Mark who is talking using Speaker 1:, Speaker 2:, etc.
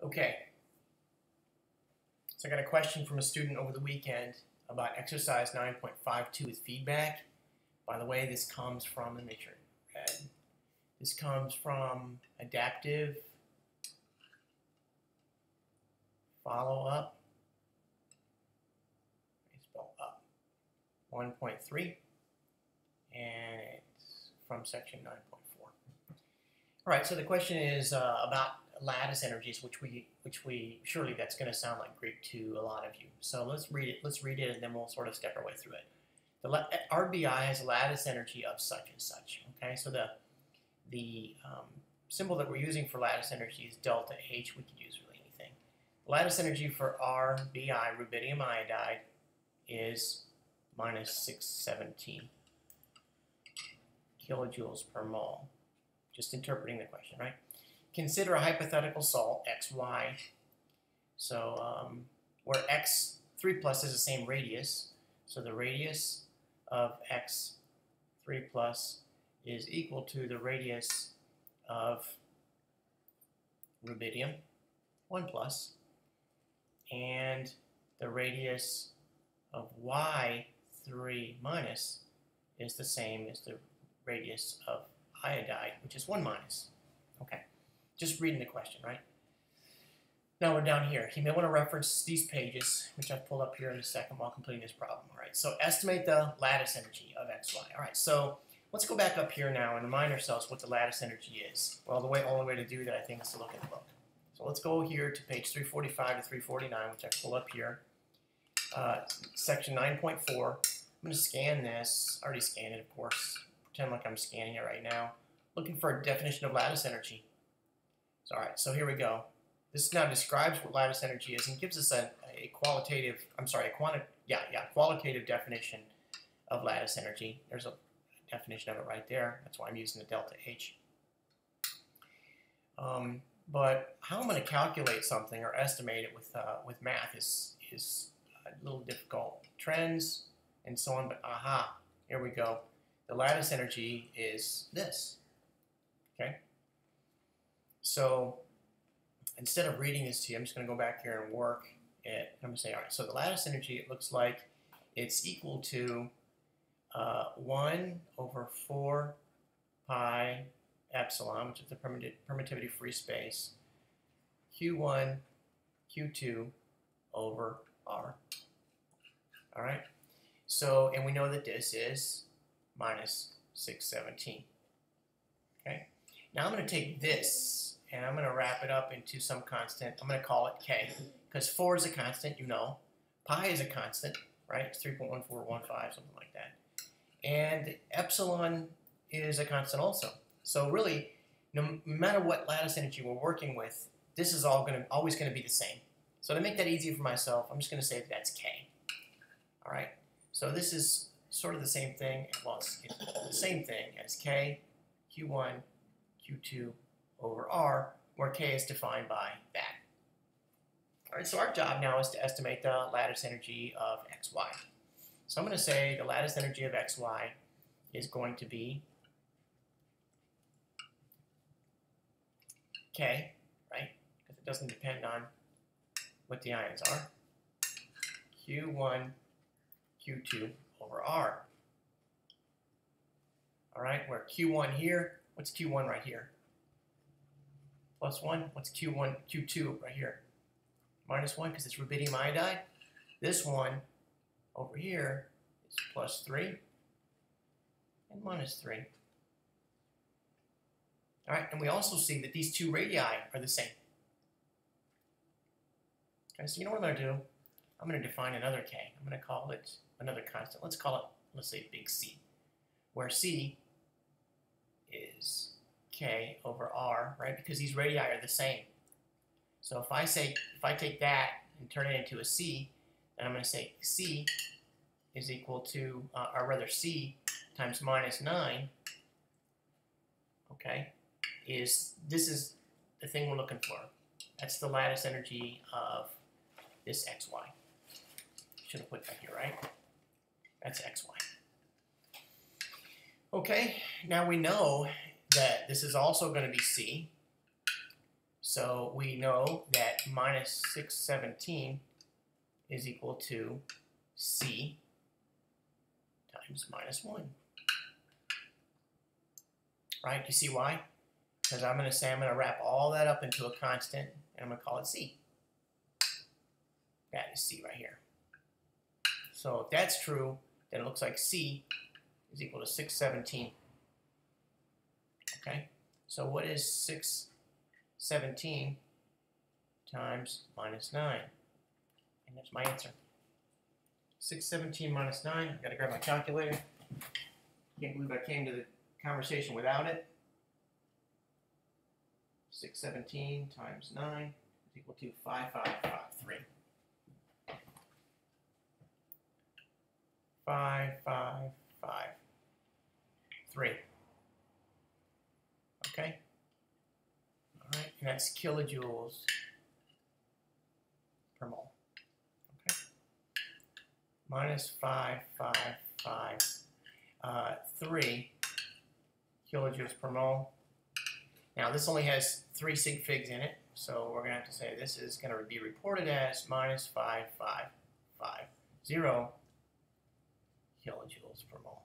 Speaker 1: Okay, so I got a question from a student over the weekend about exercise 9.52 with feedback. By the way, this comes from, let me make sure I read. This comes from adaptive follow-up, spell up, 1.3, and it's from section 9.4. All right, so the question is about lattice energies, which we surely that's going to sound like Greek to a lot of you. So let's read it, and then we'll sort of step our way through it. The RBI has a lattice energy of such and such. Okay, so the symbol that we're using for lattice energy is delta H. We could use really anything. The lattice energy for RBI, rubidium iodide, is minus 617 kilojoules per mole. Just interpreting the question, right? Consider a hypothetical salt, XY. So where X3 plus is the same radius, so the radius of X3 plus is equal to the radius of rubidium 1 plus, and the radius of Y3 minus is the same as the radius of iodide, which is 1 minus. Okay, just reading the question, right? Now we're down here. You may want to reference these pages, which I've pulled up here in a second while completing this problem. All right, so estimate the lattice energy of XY. All right, so let's go back up here now and remind ourselves what the lattice energy is. Well, the only way to do that, I think, is to look at the book. So let's go here to page 345 to 349, which I pull up here. Section 9.4. I'm going to scan this. I already scanned it, of course. Pretend like I'm scanning it right now. Looking for a definition of lattice energy. So, all right, so here we go. This now describes what lattice energy is and gives us a qualitative definition of lattice energy. There's a definition of it right there. That's why I'm using the delta H. But how I'm going to calculate something or estimate it with math is a little difficult. Trends and so on, but aha, here we go. The lattice energy is this. Okay? So instead of reading this to you, I'm just going to go back here and work it. I'm going to say, all right, so the lattice energy, it looks like it's equal to 1 over 4 pi epsilon, which is the permittivity free space, Q1, Q2 over R. All right? So, and we know that this is minus 617. Okay? Now I'm going to take this, and I'm going to wrap it up into some constant. I'm going to call it K, because 4 is a constant, you know. Pi is a constant, right? It's 3.1415, something like that. And epsilon is a constant also. So really, no matter what lattice energy we're working with, this is always going to be the same. So to make that easier for myself, I'm just going to say that that's K. All right? So this is sort of the same thing. Well, it's the same thing as K, Q1, Q2 over R, where K is defined by that. All right, so our job now is to estimate the lattice energy of XY. So I'm going to say the lattice energy of XY is going to be K, right? Because it doesn't depend on what the ions are. Q1, Q2 over R. All right, where Q1 here, what's Q1 right here? Plus 1, what's Q1, Q2 right here? Minus 1, because it's rubidium iodide. This one over here is plus 3 and minus 3. All right, and we also see that these two radii are the same. Okay, so you know what I'm going to do? I'm going to define another K. I'm going to call it another constant. Let's call it, let's say, big C, where C is K over R, right? Because these radii are the same. So if I take that and turn it into a C, then I'm going to say C is equal to, or rather C times minus 9, okay, this is the thing we're looking for. That's the lattice energy of this XY. Should have put that here, right? That's XY. Okay, now we know that this is also going to be C. So we know that minus 617 is equal to C times minus 1. Right? You see why? Because I'm going to say I'm going to wrap all that up into a constant, and I'm going to call it C. That is C right here. So if that's true, then it looks like C is equal to 617. Okay? So what is 617 times minus 9? And that's my answer. 617 minus 9. I've got to grab my calculator. Can't believe I came to the conversation without it. 617 times 9 is equal to 5553. 5553. Okay? All right, and that's kilojoules per mole. Okay? Minus 555.3 kilojoules per mole. Now this only has 3 sig figs in it, so we're going to have to say this is going to be reported as minus 5550 kilojoules per mole.